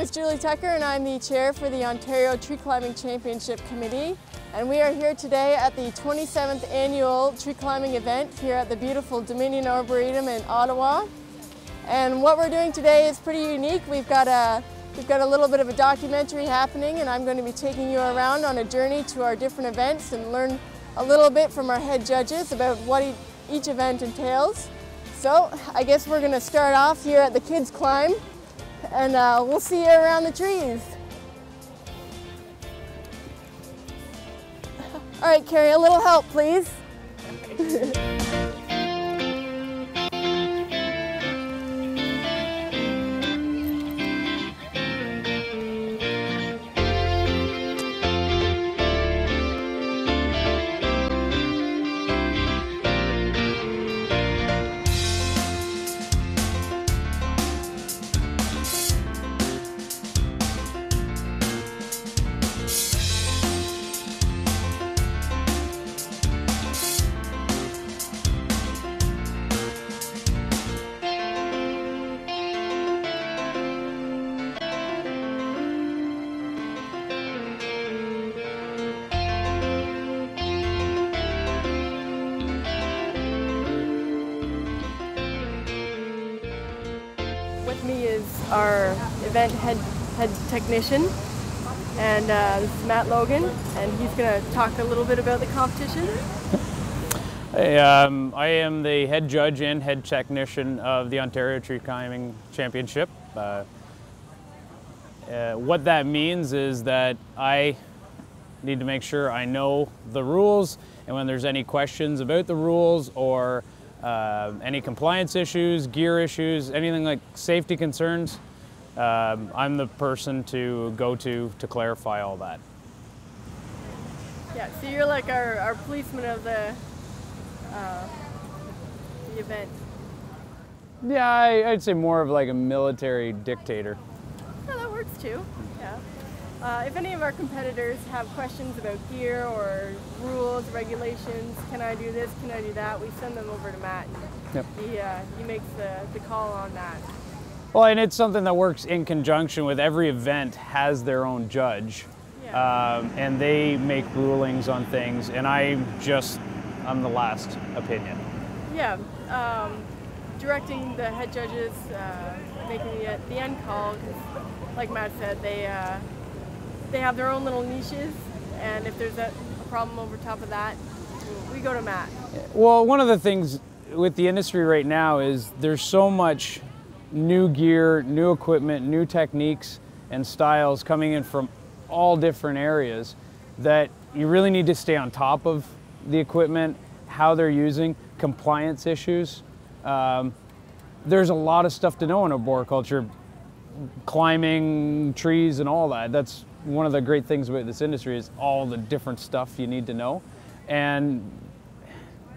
name is Julie Tucker and I'm the chair for the Ontario Tree Climbing Championship Committee. And we are here today at the 27th annual tree climbing event here at the beautiful Dominion Arboretum in Ottawa. And what we're doing today is pretty unique. We've got a little bit of a documentary happening, and I'm going to be taking you around on a journey to our different events and learn a little bit from our head judges about what each event entails. So I guess we're going to start off here at the Kids Climb, and we'll see you around the trees. All right, Carrie, a little help, please. With me is our event head technician, and this is Matt Logan, and he's going to talk a little bit about the competition. Hey, I am the head judge and head technician of the Ontario Tree Climbing Championship. What that means is that I need to make sure I know the rules, and when there's any questions about the rules or any compliance issues, gear issues, anything like safety concerns, I'm the person to go to clarify all that. Yeah, so you're like our policeman of the event. Yeah, I'd say more of like a military dictator. Yeah, that works too. Yeah. If any of our competitors have questions about gear or rules, regulations, can I do this, can I do that, we send them over to Matt. Yep. He makes the call on that. Well, and it's something that works in conjunction with every event has their own judge. Yeah. And they make rulings on things, and I'm the last opinion. Yeah. Directing the head judges, making the end call, 'cause like Matt said, they have their own little niches, and if there's a problem over top of that, we go to Matt. Well, one of the things with the industry right now is there's so much new gear, new equipment, new techniques and styles coming in from all different areas that you really need to stay on top of the equipment, how they're using, compliance issues. There's a lot of stuff to know in arboriculture, climbing trees and all that. That's one of the great things about this industry is all the different stuff you need to know. And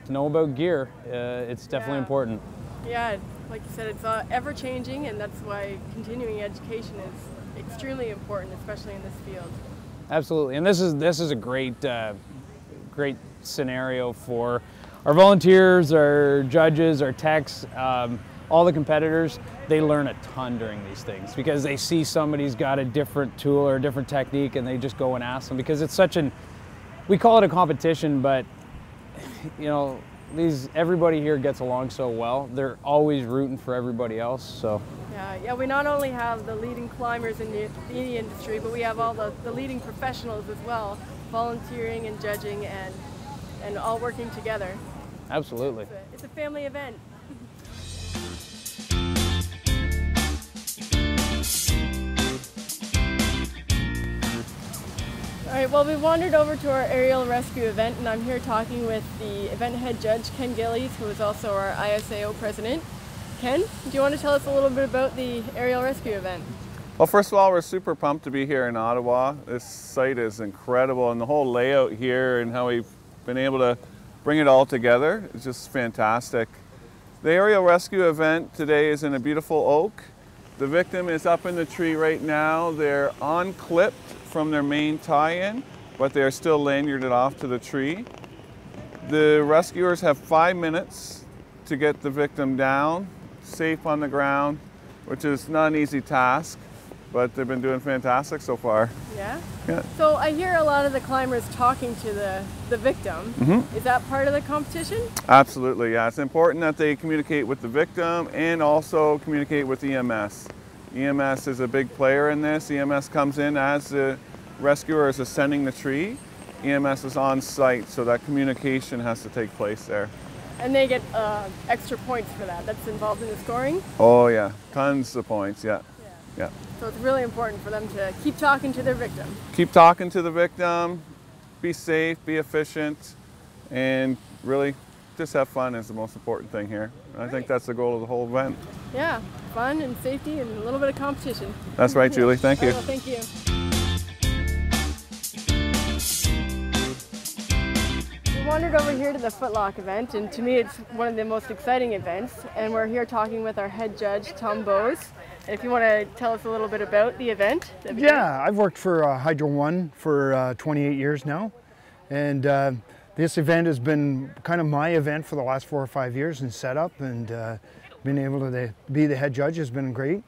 to know about gear, it's definitely important. Yeah, like you said, it's ever changing, and that's why continuing education is extremely important, especially in this field. Absolutely, and this is a great scenario for our volunteers, our judges, our techs, all the competitors. They learn a ton during these things because they see somebody's got a different tool or a different technique, and they just go and ask them because it's we call it a competition, but you know, everybody here gets along so well. They're always rooting for everybody else. So yeah, we not only have the leading climbers in the industry, but we have all the leading professionals as well, volunteering and judging and all working together. Absolutely. It's a family event. All right, well, we wandered over to our aerial rescue event, and I'm here talking with the event head judge, Ken Gillies, who is also our ISAO president. Ken, do you want to tell us a little bit about the aerial rescue event? Well, first of all, we're super pumped to be here in Ottawa. This site is incredible, and the whole layout here and how we've been able to bring it all together is just fantastic. The aerial rescue event today is in a beautiful oak. The victim is up in the tree right now. They're unclipped from their main tie-in, but they're still lanyarded off to the tree. The rescuers have 5 minutes to get the victim down, safe on the ground, which is not an easy task. but they've been doing fantastic so far. Yeah? Yeah. So I hear a lot of the climbers talking to the victim. Mm-hmm. Is that part of the competition? Absolutely, yeah. It's important that they communicate with the victim and also communicate with EMS. EMS is a big player in this. EMS comes in as the rescuer is ascending the tree. EMS is on site, so that communication has to take place there. And they get extra points for that. That's involved in the scoring? Oh yeah, tons of points, yeah. Yeah. So it's really important for them to keep talking to their victim. Keep talking to the victim, be safe, be efficient, and really just have fun is the most important thing here. I think that's the goal of the whole event. Yeah, fun and safety and a little bit of competition. That's right, Julie. Thank you. Well, thank you. We wandered over here to the footlock event, and to me it's one of the most exciting events, and we're here talking with our head judge, Tom Bowes. And if you want to tell us a little bit about the event. Yeah, I've worked for Hydro One for 28 years now, and this event has been kind of my event for the last 4 or 5 years in setup, and being able to be the head judge has been great.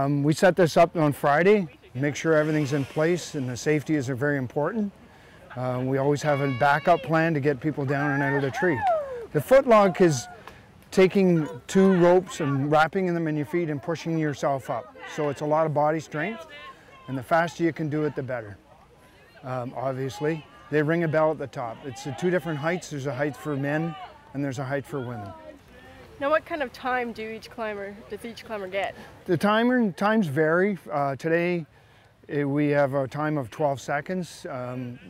We set this up on Friday, make sure everything's in place, and the safety is very important. We always have a backup plan to get people down and out of the tree. The footlock is taking 2 ropes and wrapping them in your feet and pushing yourself up. So it's a lot of body strength, and the faster you can do it, the better. Obviously, they ring a bell at the top. It's 2 different heights. There's a height for men and there's a height for women. Now, what kind of time does each climber get? The times vary. Today, we have a time of 12 seconds.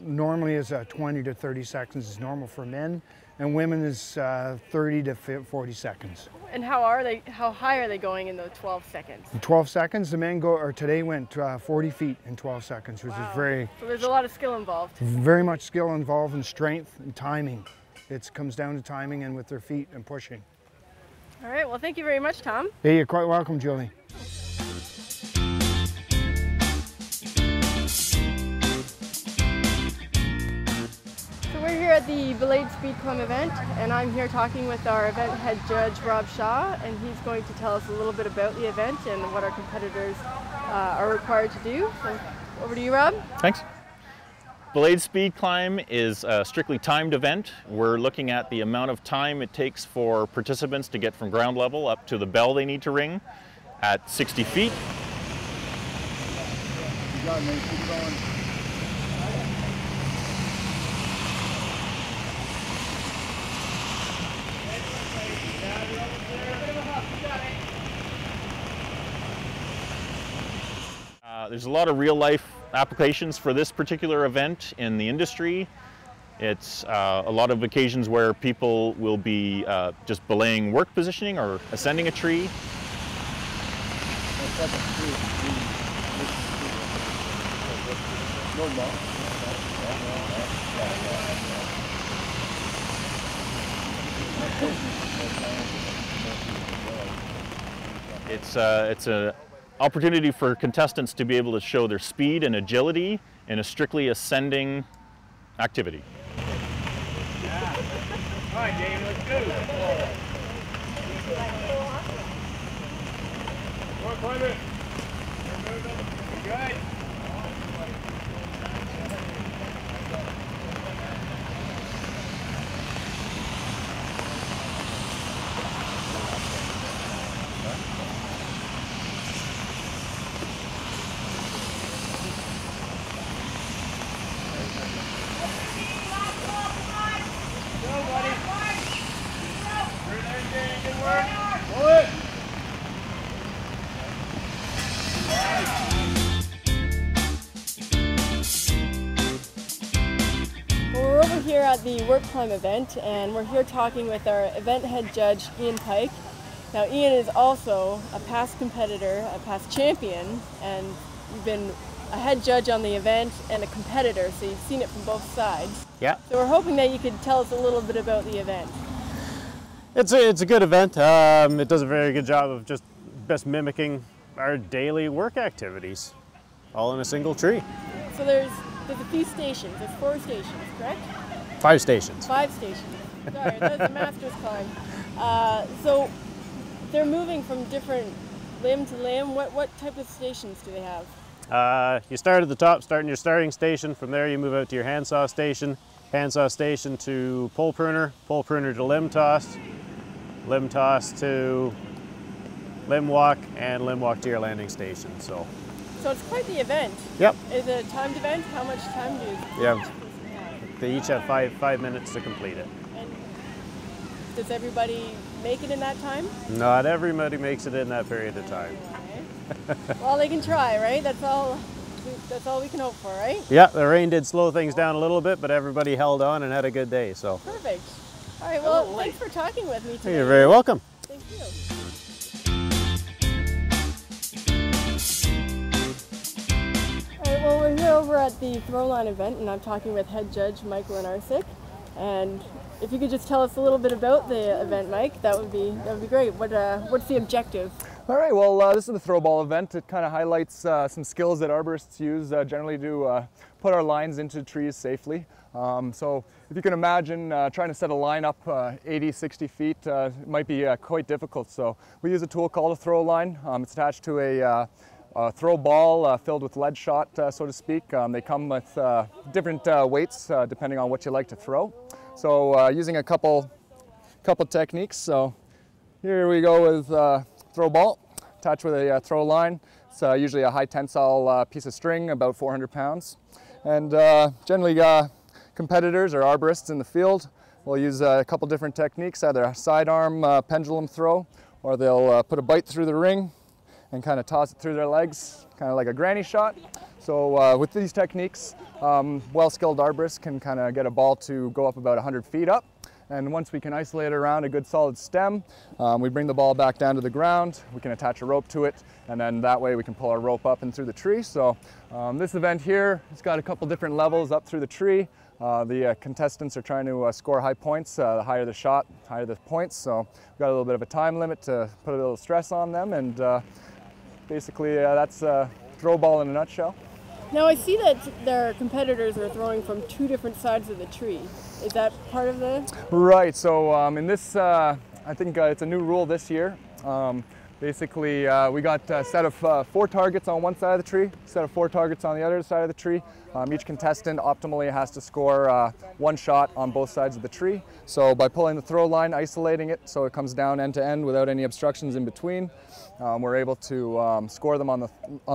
Normally is 20 to 30 seconds is normal for men, and women is 30 to 40 seconds. And how high are they going in those 12 seconds? In 12 seconds, the men today went 40 feet in 12 seconds, which is very... So there's a lot of skill involved. Very much skill involved in strength and timing. It comes down to timing and with their feet and pushing. All right, well, thank you very much, Tom. Hey, you're quite welcome, Julie. We're here at the Belayed Speed Climb event, and I'm here talking with our event head judge, Rob Shaw, and he's going to tell us a little bit about the event and what our competitors are required to do. So over to you, Rob. Thanks. Belayed Speed Climb is a strictly timed event. We're looking at the amount of time it takes for participants to get from ground level up to the bell they need to ring at 60 feet. You got me. Keep going. There's a lot of real-life applications for this particular event in the industry. It's a lot of occasions where people will be just belaying work positioning or ascending a tree. It's an opportunity for contestants to be able to show their speed and agility in a strictly ascending activity. Yeah. All right, Jamie, let's go. Come on, climb it. Good. Well, we're over here at the Work Climb event, and we're here talking with our event head judge, Ian Pike. Now, Ian is also a past competitor, a past champion, and you've been a head judge on the event and a competitor, so you've seen it from both sides. Yeah. So we're hoping that you could tell us a little bit about the event. It's a good event. It does a very good job of just best mimicking our daily work activities, all in a single tree. So there's a few stations. There's 4 stations, correct? 5 stations. 5 stations. Sorry, that's the master's climb. So they're moving from different limb to limb? What type of stations do they have? You start at the top, starting your starting station. From there you move out to your handsaw station to pole pruner to limb toss to limb walk, and limb walk to your landing station. So it's quite the event. Yep. Is it a timed event? How much time do you Yeah. They each have five minutes to complete it. And does everybody make it in that time? Not everybody makes it in that period of time. Okay. Well, they can try, right? That's all we can hope for, right? Yeah, the rain did slow things down a little bit, but everybody held on and had a good day. So perfect. All right, well, thanks for talking with me today. You're very welcome. Thank you. All right, well, we're here over at the Throwline event, and I'm talking with head judge Michael Lenarsic. And if you could just tell us a little bit about the event, Mike, that would be great. What's the objective? All right, well, this is the throw ball event. It kind of highlights some skills that arborists use generally to put our lines into trees safely. So if you can imagine trying to set a line up 80, 60 feet, it might be quite difficult. So we use a tool called a throw line. It's attached to a throw ball filled with lead shot, so to speak. They come with different weights depending on what you like to throw. So using a couple techniques. So here we go with throw ball attached with a throw line. It's usually a high tensile piece of string, about 400 pounds. And generally competitors or arborists in the field will use a couple different techniques, either a sidearm pendulum throw, or they'll put a bite through the ring and kind of toss it through their legs, kind of like a granny shot. So with these techniques, well-skilled arborists can kind of get a ball to go up about 100 feet up. And once we can isolate it around a good solid stem, we bring the ball back down to the ground, we can attach a rope to it, and then that way we can pull our rope up and through the tree. So this event here, it's got a couple different levels up through the tree. The contestants are trying to score high points. The higher the shot, higher the points. So we've got a little bit of a time limit to put a little stress on them, and basically that's throw ball in a nutshell. Now I see that their competitors are throwing from two different sides of the tree. Is that part of the? Right, so in this, I think it's a new rule this year. Basically, we got a set of 4 targets on one side of the tree, a set of 4 targets on the other side of the tree. Each contestant optimally has to score 1 shot on both sides of the tree. So by pulling the throw line, isolating it so it comes down end to end without any obstructions in between, we're able to score them on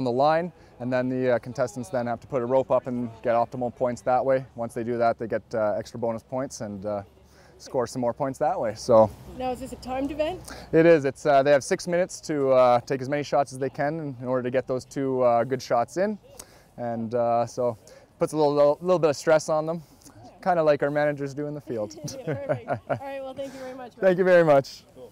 the line, and then the contestants then have to put a rope up and get optimal points that way. Once they do that, they get extra bonus points and score some more points that way. So now, is this a timed event? It is. It's they have 6 minutes to take as many shots as they can in order to get those 2 good shots in, and so puts a little bit of stress on them, kind of like our managers do in the field. Yeah, perfect. All right. Well, thank you very much. Thank you very much. Cool.